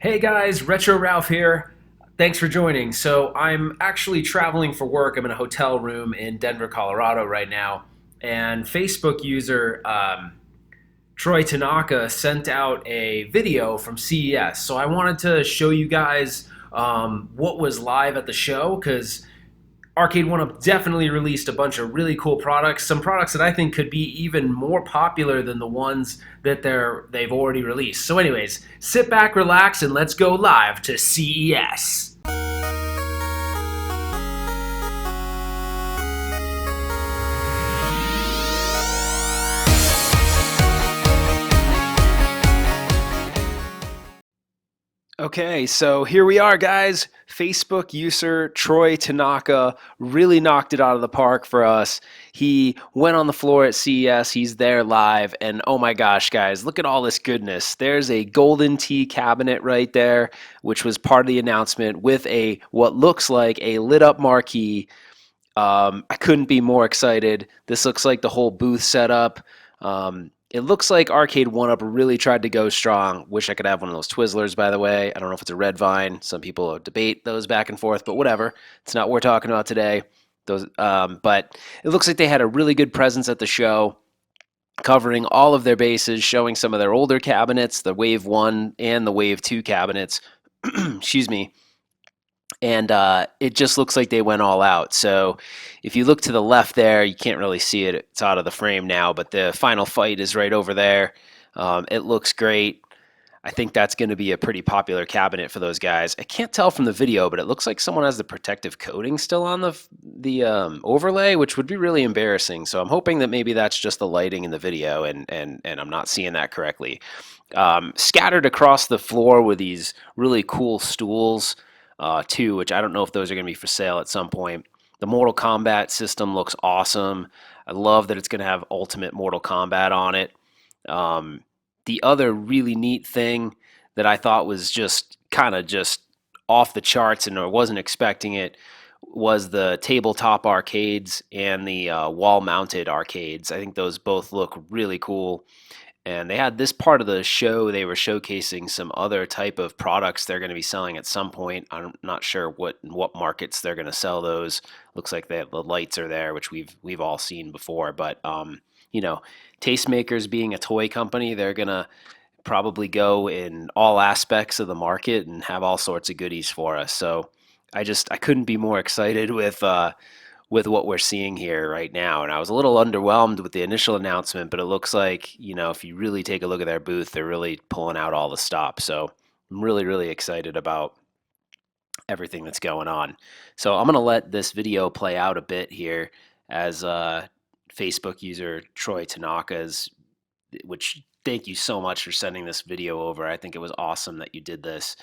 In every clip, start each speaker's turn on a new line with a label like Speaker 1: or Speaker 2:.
Speaker 1: Hey guys, Retro Ralph here. Thanks for joining. So, I'm actually traveling for work. I'm in a hotel room in Denver, Colorado right now. And Facebook user Troy Tanaka sent out a video from CES. So, I wanted to show you guys what was live at the show because Arcade1up definitely released a bunch of really cool products. Some products that I think could be even more popular than the ones that they've already released. So, anyways, sit back, relax, and let's go live to CES. Okay, so here we are, guys. Facebook user Troy Tanaka really knocked it out of the park for us. He went on the floor at CES, he's there live, and oh my gosh, guys, look at all this goodness. There's a golden tea cabinet right there, which was part of the announcement with a what looks like a lit up marquee. I couldn't be more excited. This looks like the whole booth setup. It looks like Arcade1up really tried to go strong. Wish I could have one of those Twizzlers, by the way. I don't know if it's a red vine. Some people debate those back and forth, but whatever. It's not what we're talking about today. But it looks like they had a really good presence at the show, covering all of their bases, showing some of their older cabinets, the Wave 1 and the Wave 2 cabinets. Excuse me. And it just looks like they went all out. So if you look to the left there, you can't really see it. It's out of the frame now, but the final fight is right over there. It looks great. I think that's going to be a pretty popular cabinet for those guys. I can't tell from the video, but it looks like someone has the protective coating still on the overlay, which would be really embarrassing. So I'm hoping that maybe that's just the lighting in the video, and I'm not seeing that correctly. Scattered across the floor were these really cool stools too, which I don't know if those are going to be for sale at some point. The Mortal Kombat system looks awesome. I love that it's going to have Ultimate Mortal Kombat on it. The other really neat thing that I thought was just kind of just off the charts and I wasn't expecting it was the tabletop arcades and the wall-mounted arcades. I think those both look really cool. And they had this part of the show, they were showcasing some other type of products they're going to be selling at some point. I'm not sure what markets they're going to sell those. Looks like the lights are there, which we've all seen before. But you know, Tastemakers being a toy company, they're going to probably go in all aspects of the market and have all sorts of goodies for us. So I couldn't be more excited with what we're seeing here right now. And I was a little underwhelmed with the initial announcement, but it looks like, if you really take a look at their booth, they're really pulling out all the stops. So I'm really, really excited about everything that's going on. So I'm going to let this video play out a bit here as Facebook user Troy Tanaka's, which thank you so much for sending this video over. I think it was awesome that you did this.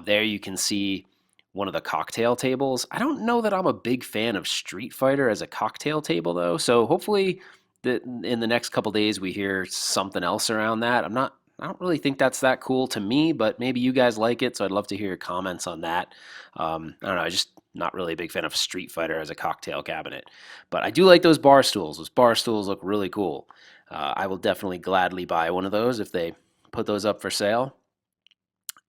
Speaker 1: There you can see one of the cocktail tables. I don't know that I'm a big fan of Street Fighter as a cocktail table though. So hopefully in the next couple days we hear something else around that. I don't really think that's that cool to me, but maybe you guys like it. So I'd love to hear your comments on that. I don't know. I just not really a big fan of Street Fighter as a cocktail cabinet, but I do like those bar stools. Those bar stools look really cool. I will definitely gladly buy one of those if they put those up for sale.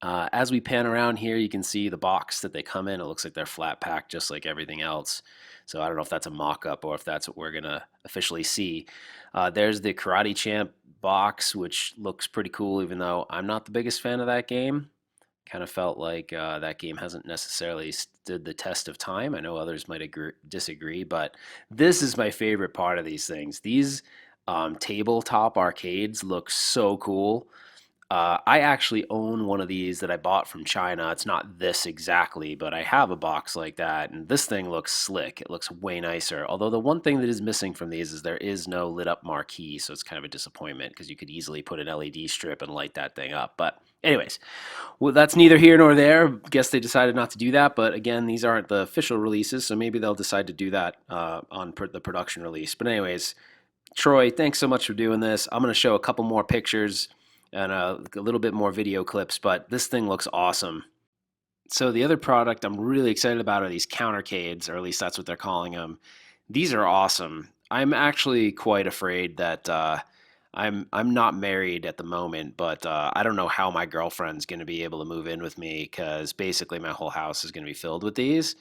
Speaker 1: As we pan around here, you can see the box that they come in. It looks like they're flat packed just like everything else. So I don't know if that's a mock-up or if that's what we're going to officially see. There's the Karate Champ box, which looks pretty cool, even though I'm not the biggest fan of that game. Kind of felt like that game hasn't necessarily stood the test of time. I know others might disagree, but this is my favorite part of these things. These tabletop arcades look so cool. I actually own one of these that I bought from China. It's not this exactly, but I have a box like that, and this thing looks slick. It looks way nicer. Although the one thing that is missing from these is there is no lit up marquee, so it's kind of a disappointment because you could easily put an LED strip and light that thing up. But anyways, well, that's neither here nor there. Guess they decided not to do that, but again, these aren't the official releases, so maybe they'll decide to do that on the production release. But anyways, Troy, thanks so much for doing this. I'm going to show a couple more pictures and a little bit more video clips, but this thing looks awesome. So the other product I'm really excited about are these countercades, or at least that's what they're calling them. These are awesome. I'm actually quite afraid that I'm not married at the moment, but I don't know how my girlfriend's going to be able to move in with me because basically my whole house is going to be filled with these.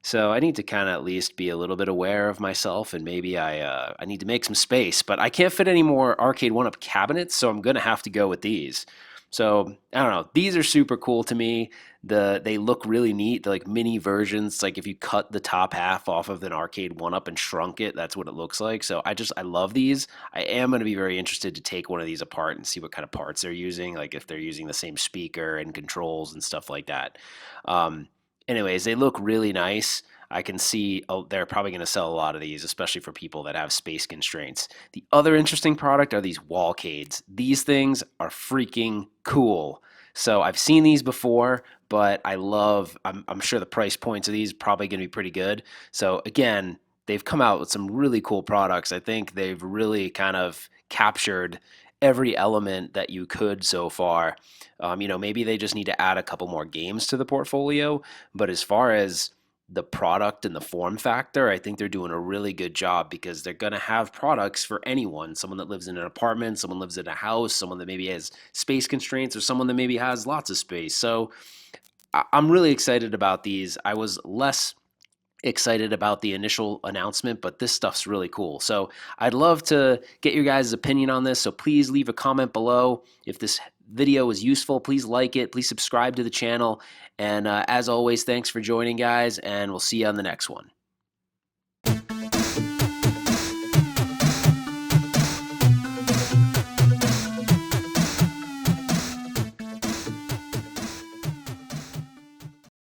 Speaker 1: So I need to kind of at least be a little bit aware of myself, and maybe I need to make some space. But I can't fit any more Arcade1up cabinets, so I'm gonna have to go with these. So I don't know. These are super cool to me. They look really neat. They're like mini versions. Like if you cut the top half off of an Arcade1up and shrunk it, that's what it looks like. So I love these. I am going to be very interested to take one of these apart and see what kind of parts they're using, like if they're using the same speaker and controls and stuff like that. Um, Anyways, they look really nice. I can see they're probably going to sell a lot of these, especially for people that have space constraints. The other interesting product are these wallcades. These things are freaking cool. So I've seen these before, but I'm sure the price points of these are probably going to be pretty good. So again, they've come out with some really cool products. I think they've really kind of captured every element that you could so far. Maybe they just need to add a couple more games to the portfolio, but as far as the product and the form factor, I think they're doing a really good job because they're going to have products for anyone, someone that lives in an apartment, someone lives in a house, someone that maybe has space constraints, or someone that maybe has lots of space. So I'm really excited about these. I was less excited about the initial announcement, but this stuff's really cool. So I'd love to get your guys' opinion on this. So please leave a comment below. If this video was useful, please like it. Please subscribe to the channel. And as always, thanks for joining, guys, and we'll see you on the next one.